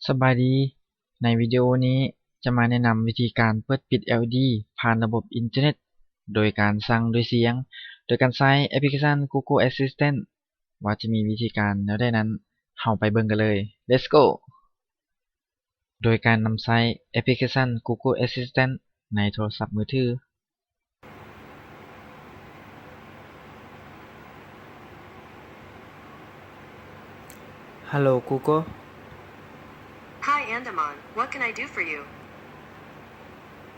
สบายดี ในวิดีโอนี้จะมาแนะนำวิธีการเปิดปิด LED ผ่านระบบอินเทอร์เน็ตโดยการสั่งด้วยเสียง โดยการใช้แอปพลิเคชัน Google Assistant ว่าจะมีวิธีการแนวใดนั้นเราไปเบิ่งกันเลย Let's go โดยการนำใช้แอปพลิเคชัน Google Assistant ในโทรศัพท์มือถือ Hello Google. Hi Andaman, what can I do for you?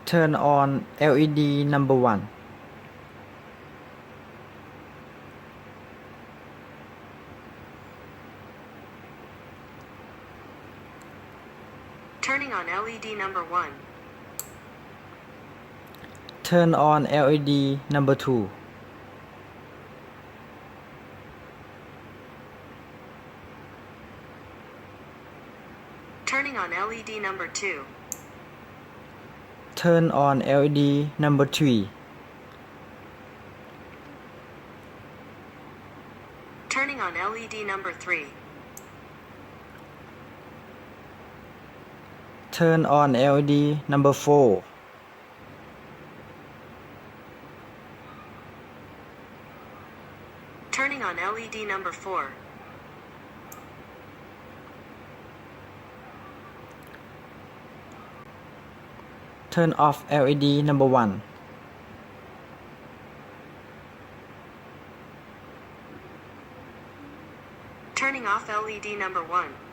Turn on LED number 1. Turning on LED number 1. Turn on LED number 2. Turning on LED number 2. Turn on LED number 3. Turning on LED number 3. Turn on LED number 4. Turning on LED number 4. Turn off LED number 1. Turning off LED number 1.